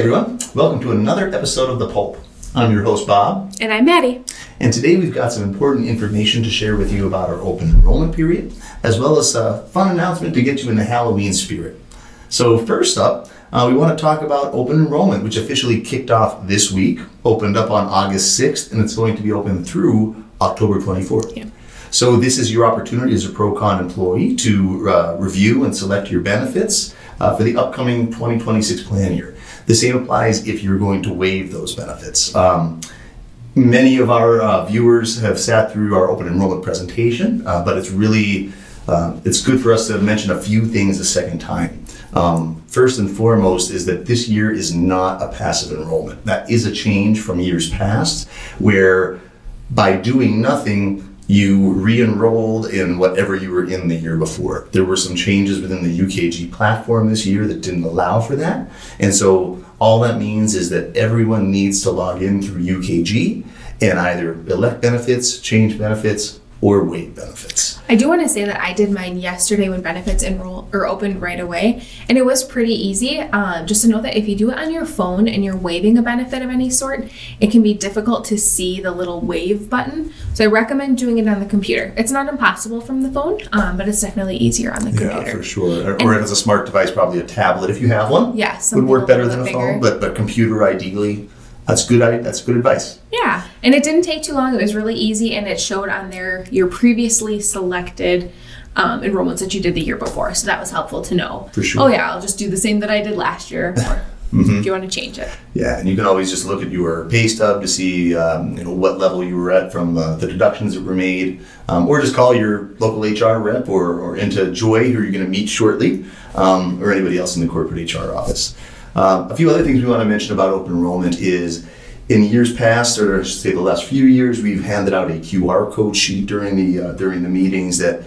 everyone, welcome to another episode of the Pulp. I'm your host Bob. And I'm Maddie. And today we've got some important information to share with you about our open enrollment period, as well as a fun announcement to get you in the Halloween spirit. So first up, we want to talk about open enrollment, which officially kicked off this week, opened up on August 6th, and it's going to be open through October 24th. Yeah. So this is your opportunity as a Pro-Con employee to review and select your benefits for the upcoming 2026 plan year. The same applies if you're going to waive those benefits. Many of our viewers have sat through our open enrollment presentation, but it's really, it's good for us to mention a few things a second time. First and foremost is that this year is not a passive enrollment. That is a change from years past, where by doing nothing, you re-enrolled in whatever you were in the year before. There were some changes within the UKG platform this year that didn't allow for that. And so all that means is that everyone needs to log in through UKG and either elect benefits, change benefits, or waive benefits. I do want to say that I did mine yesterday when benefits opened right away, and it was pretty easy. Just to know that if you do it on your phone and you're waiving a benefit of any sort, it can be difficult to see the little waive button. So I recommend doing it on the computer. It's not impossible from the phone, but it's definitely easier on the computer. Yeah, for sure. Or if it's a smart device, probably a tablet if you have one. Yeah, would work better than a phone, but computer ideally. That's good advice. Yeah, and it didn't take too long. It was really easy, and it showed on there your previously selected enrollments that you did the year before. So that was helpful to know. For sure. Oh yeah, I'll just do the same that I did last year, or if you want to change it. Yeah, and you can always just look at your pay stub to see what level you were at from the deductions that were made, or just call your local HR rep or into Joy, who you're going to meet shortly, or anybody else in the corporate HR office. A few other things we want to mention about open enrollment is in years past, or I should say the last few years, we've handed out a QR code sheet during the meetings that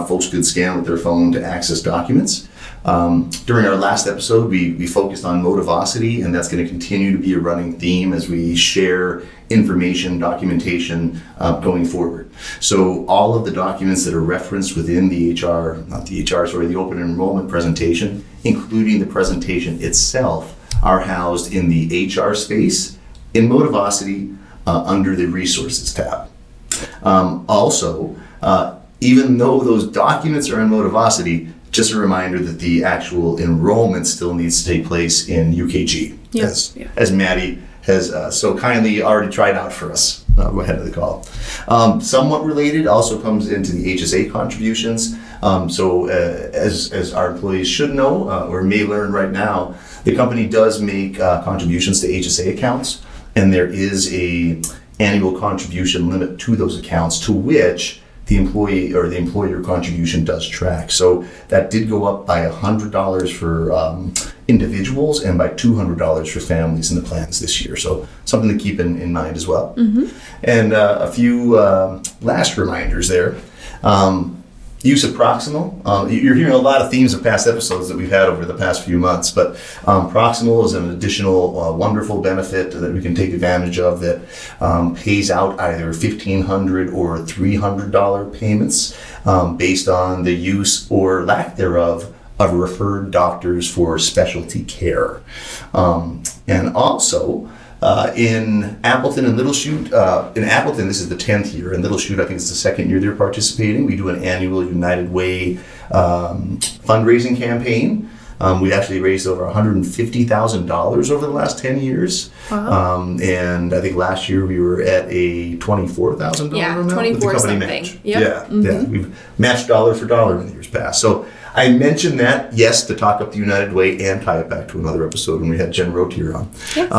folks could scan with their phone to access documents. During our last episode, we focused on Motivosity, and that's going to continue to be a running theme as we share information, documentation going forward. So all of the documents that are referenced within the the open enrollment presentation, including the presentation itself, are housed in the HR space in Motivosity under the Resources tab. Also, even though those documents are in Motivosity, just a reminder that the actual enrollment still needs to take place in UKG, as Maddie has so kindly already tried out for us ahead of the call. Somewhat related also comes into the HSA contributions. So as our employees should know or may learn right now, the company does make contributions to HSA accounts, and there is a annual contribution limit to those accounts to which the employee or the employer contribution does track. So that did go up by $100 for individuals and by $200 for families in the plans this year. So something to keep in mind as well. Mm-hmm. And a few last reminders there. Use of Proximal. You're hearing a lot of themes of past episodes that we've had over the past few months, but Proximal is an additional wonderful benefit that we can take advantage of that pays out either $1,500 or $300 payments based on the use or lack thereof of referred doctors for specialty care. And also, in Appleton and Little Chute, in Appleton, this is the 10th year. In Little Chute, I think it's the second year they're participating. We do an annual United Way fundraising campaign. We've actually raised over $150,000 over the last 10 years. Wow. And I think last year we were at a $24,000 amount. 24 something. Match. Yep. Yeah, mm-hmm. Yeah. We've matched dollar for dollar in the years past. So I mentioned that, yes, to talk up the United Way and tie it back to another episode when we had Jen Rotier on. Yes.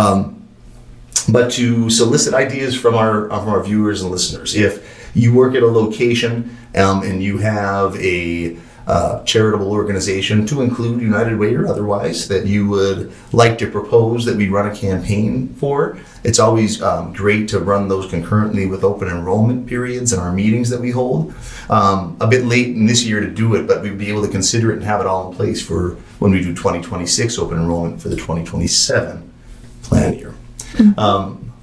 But to solicit ideas from our viewers and listeners. If you work at a location and you have a charitable organization, to include United Way or otherwise, that you would like to propose that we run a campaign for, it's always great to run those concurrently with open enrollment periods and our meetings that we hold. A bit late in this year to do it, but we'd be able to consider it and have it all in place for when we do 2026 open enrollment for the 2027 plan year.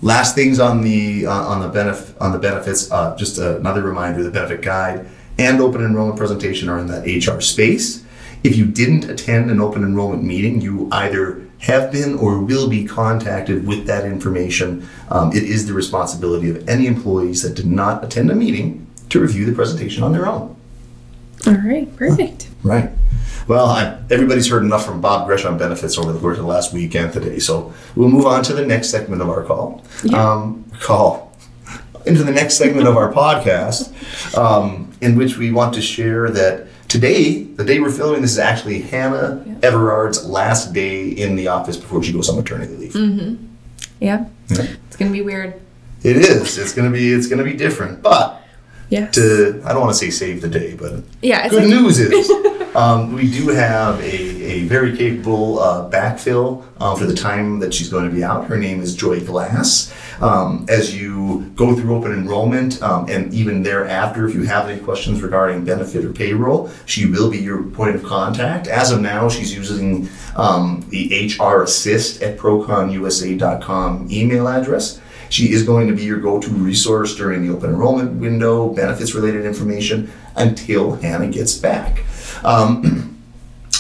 Last things on the benefits. Just another reminder: the benefit guide and open enrollment presentation are in that HR space. If you didn't attend an open enrollment meeting, you either have been or will be contacted with that information. It is the responsibility of any employees that did not attend a meeting to review the presentation on their own. All right, perfect. Right. Well, everybody's heard enough from Bob Gresh on benefits over the course of the last week and today, so we'll move on to the next segment of our into the next segment of our podcast, in which we want to share that today, the day we're filming this, is actually Hannah Everard's last day in the office before she goes on maternity leave. Mm-hmm. Yeah. It's gonna be weird. It is. It's gonna be different, but. Yes. I don't want to say save the day, but good news is we do have a very capable backfill for the time that she's going to be out. Her name is Joy Glass. As you go through open enrollment and even thereafter, if you have any questions regarding benefit or payroll, she will be your point of contact. As of now, she's using the HR assist at proconusa.com email address. She is going to be your go-to resource during the open enrollment window, benefits-related information, until Hannah gets back.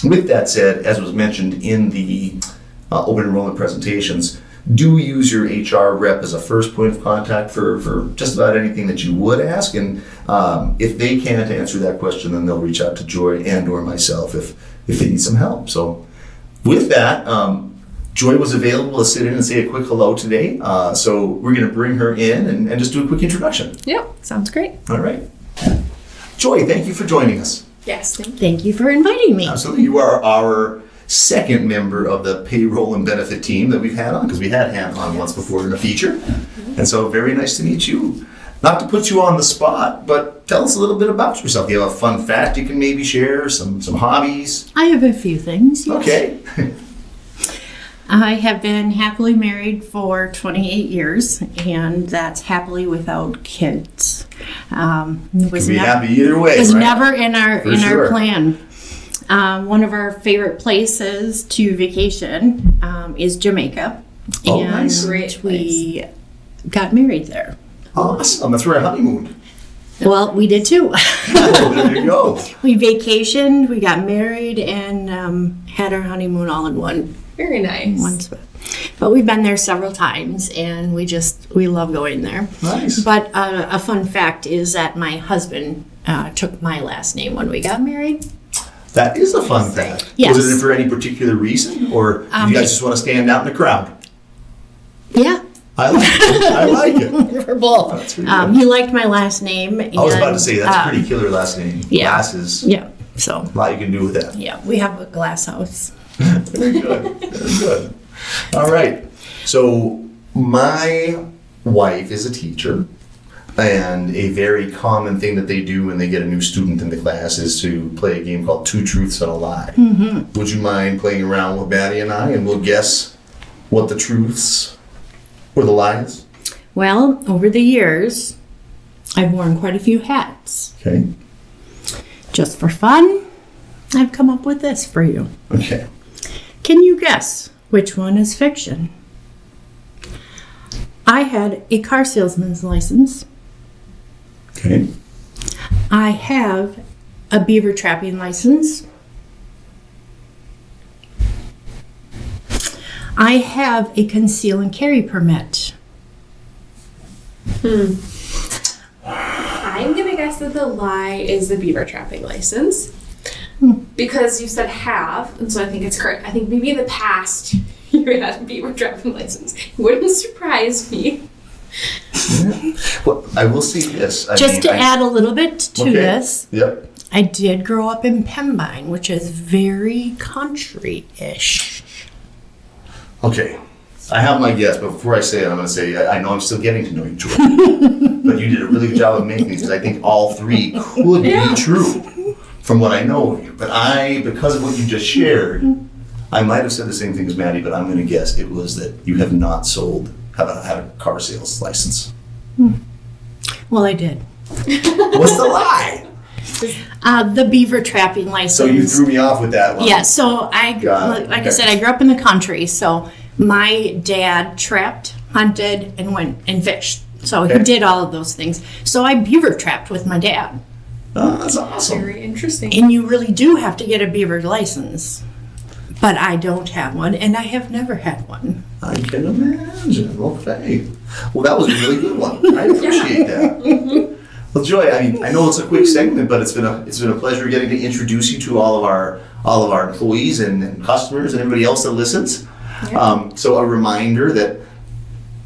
With that said, as was mentioned in the open enrollment presentations, do use your HR rep as a first point of contact for just about anything that you would ask. And if they can't answer that question, then they'll reach out to Joy and or myself if they need some help. So with that, Joy was available to sit in and say a quick hello today. So we're going to bring her in and just do a quick introduction. Yep, sounds great. All right. Joy, thank you for joining us. Yes, thank you. Thank you for inviting me. Absolutely. You are our second member of the payroll and benefit team that we've had on, because we had Hannah on once before in a feature. And so very nice to meet you. Not to put you on the spot, but tell us a little bit about yourself. Do you have a fun fact you can maybe share, some hobbies? I have a few things. Yes. Okay. I have been happily married for 28 years, and that's happily without kids. Was Be happy either way. Was right? never in our sure. our plan. One of our favorite places to vacation is Jamaica, Oh, and nice. Great we got married there. Awesome. That's where I honeymooned. Well, we did too. Oh, there you go. We vacationed, we got married, and had our honeymoon all in one Very nice. spot. But we've been there several times, and we love going there. Nice. But a fun fact is that my husband took my last name when we got married. That is a fun fact. Yes. Was it for any particular reason, or do you guys just want to stand out in the crowd? Yeah, I like it. I like it. for both. That's pretty good. He liked my last name. I was about to say, that's a pretty killer last name. yeah. Glasses. Yeah, so, A lot you can do with that. yeah, we have a glass house. Very good. Very good. All right. So my wife is a teacher, and a very common thing that they do when they get a new student in the class is to play a game called Two Truths and a Lie. Mm-hmm. Would you mind playing around with Maddie and I, and we'll guess what the truths or the lies? Well, over the years, I've worn quite a few hats. Okay. Just for fun, I've come up with this for you. Okay. Can you guess which one is fiction? I had a car salesman's license. Okay. I have a beaver trapping license. I have a conceal and carry permit. I'm gonna guess that the lie is the beaver trapping license. Because you said have, and so I think it's correct. I think maybe in the past you had a beaver trapping license. It wouldn't surprise me. Well, I will say this. Just to add a little bit to this, Yep. I did grow up in Pembine, which is very country-ish. Okay. I have my guess, but before I say it, I'm going to say I know I'm still getting to know you, Joy. But you did a really good job of making these, because I think all three could be true from what I know of you. But because of what you just shared, I might have said the same thing as Maddie, but I'm going to guess it was that you have not had a car sales license. Well, I did. What's the lie? The beaver trapping license. So you threw me off with that one. Yeah, so Got it. like Okay. I said, I grew up in the country, so my dad trapped, hunted, and went and fished. So Okay. he did all of those things. So I beaver trapped with my dad. Oh, that's awesome. Very interesting. And you really do have to get a beaver license. but I don't have one, and I have never had one. I can imagine. Okay. Well, that was a really good one. I appreciate that. Well, Joy, I know it's a quick segment, but it's been a pleasure getting to introduce you to all of our employees and customers and everybody else that listens. So a reminder that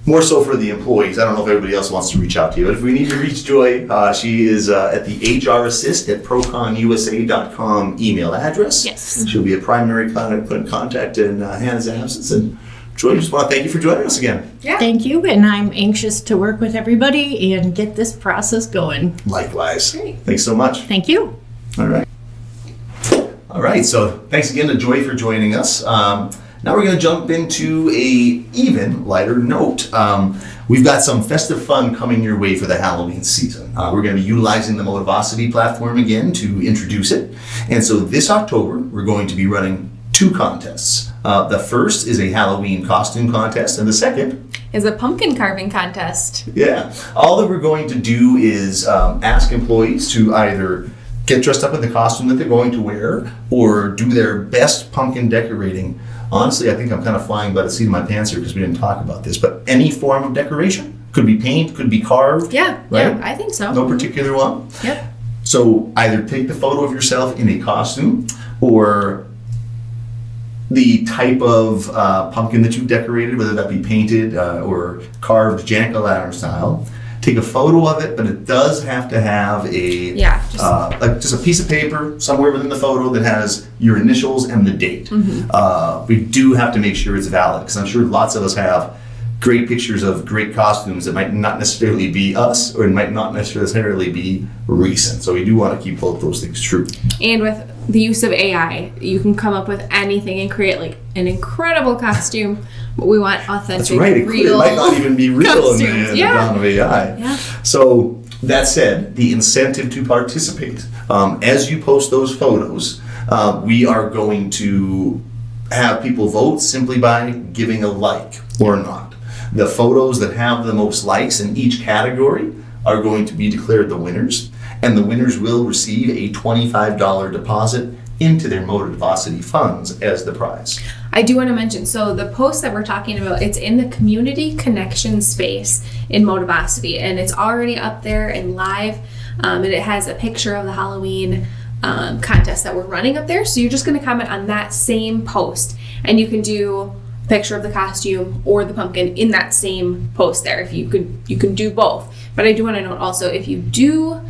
more so for the employees, I don't know if everybody else wants to reach out to you, but if we need to reach Joy, she is at the HR assist at proconusa.com email address. Yes. She'll be a primary contact in Hannah's absence. And Joy, I just want to thank you for joining us again. Yeah. Thank you, and I'm anxious to work with everybody and get this process going. Likewise. Great. Thanks so much. Thank you. All right. So thanks again to Joy for joining us. Now we're going to jump into a even lighter note. We've got some festive fun coming your way for the Halloween season. We're going to be utilizing the Motivosity platform again to introduce it. And so this October, we're going to be running 2 contests. The first is a Halloween costume contest, and the second Is a pumpkin carving contest. Yeah. All that we're going to do is ask employees to either get dressed up in the costume that they're going to wear or do their best pumpkin decorating. Honestly, I think I'm kind of flying by the seat of my pants here because we didn't talk about this, but any form of decoration. Could be paint, could be carved. Yeah, right? yeah, I think so. No particular one. Yep. So either take the photo of yourself in a costume or the type of pumpkin that you've decorated, whether that be painted or carved jack-o'-lantern style. Take a photo of it, but it does have to have just a piece of paper somewhere within the photo that has your initials and the date. We do have to make sure it's valid because I'm sure lots of us have great pictures of great costumes that might not necessarily be us or it might not necessarily be recent. So we do want to keep both those things true. And with the use of AI, you can come up with anything and create like an incredible costume, but we want authentic, That's right. It real might not even be real in costumes. the dawn of AI. Yeah. So that said, the incentive to participate, as you post those photos, we are going to have people vote simply by giving a like or not. The photos that have the most likes in each category are going to be declared the winners, and the winners will receive a $25 deposit into their Motivosity funds as the prize. I do want to mention, so the post that we're talking about, it's in the community connection space in Motivosity, and it's already up there and live, and it has a picture of the Halloween contest that we're running up there. So you're just going to comment on that same post, and you can do a picture of the costume or the pumpkin in that same post there. If you can do both. But I do want to note also, if you do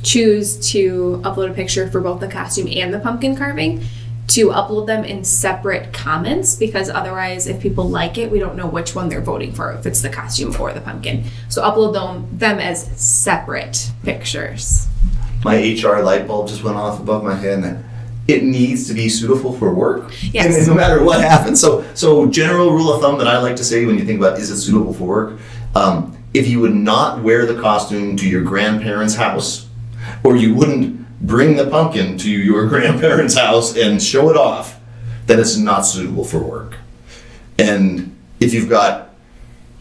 choose to upload a picture for both the costume and the pumpkin carving, to upload them in separate comments, because otherwise if people like it, we don't know which one they're voting for, if it's the costume or the pumpkin. So upload them as separate pictures. My HR light bulb just went off above my head, and it needs to be suitable for work. Yes. And no matter what happens. So general rule of thumb that I like to say when you think about is it suitable for work, if you would not wear the costume to your grandparents' house, or you wouldn't bring the pumpkin to your grandparents' house and show it off, then it's not suitable for work. And if you've got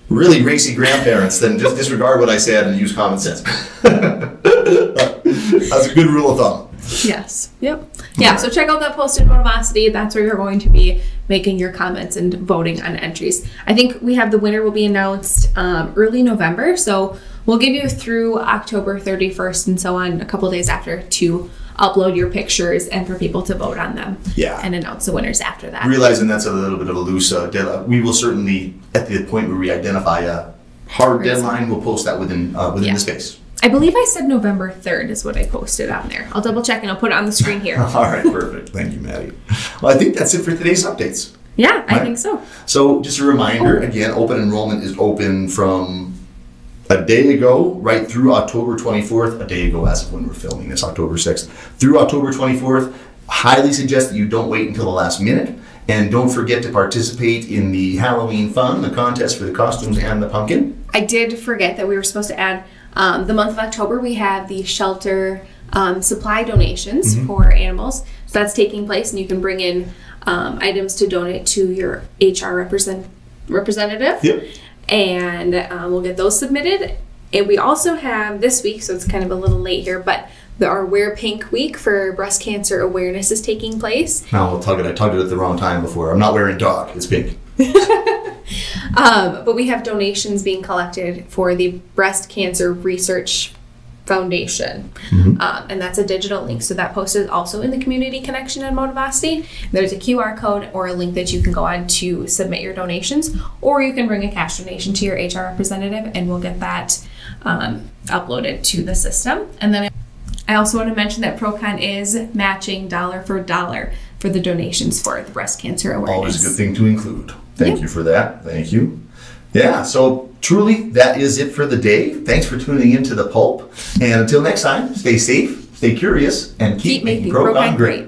really racy grandparents, then just disregard what I said and use common sense. That's a good rule of thumb. Yes. Yep. Yeah, so check out that post in Motivosity. That's where you're going to be making your comments and voting on entries. I think we have the winner will be announced early November, so we'll give you through October 31st and so on, a couple days after, to upload your pictures and for people to vote on them. Yeah. And announce the winners after that. Realizing that's a little bit of a loose deadline, we will certainly, at the point where we identify a hard deadline, we'll post that within the space. I believe I said November 3rd is what I posted on there. I'll double check and I'll put it on the screen here. All right, perfect. Thank you, Maddie. Well, I think that's it for today's updates. Yeah, I Right. think so. So just a reminder, again, open enrollment is open from a day ago right through October 24th, a day ago as of when we're filming this, October 6th, through October 24th. Highly suggest that you don't wait until the last minute, and don't forget to participate in the Halloween fun, the contest for the costumes and the pumpkin. I did forget that we were supposed to add the month of October, we have the shelter supply donations for animals. So that's taking place, and you can bring in items to donate to your HR representative. Yep. And we'll get those submitted. And we also have this week, so it's kind of a little late here, but our Wear Pink Week for breast cancer awareness is taking place. No, I tugged it at the wrong time before. I'm not wearing dog. It's pink. But we have donations being collected for the Breast Cancer Research Foundation. And that's a digital link. So that post is also in the community connection at Motivosity. There's a QR code or a link that you can go on to submit your donations, or you can bring a cash donation to your HR representative and we'll get that uploaded to the system. And then I also want to mention that Procon is matching dollar for dollar for the donations for the breast cancer awareness. Always a good thing to include. Thank you for that. Thank you. Yeah, so truly that is it for the day. Thanks for tuning in to the Pulp. And until next time, stay safe, stay curious, and keep making Procon great.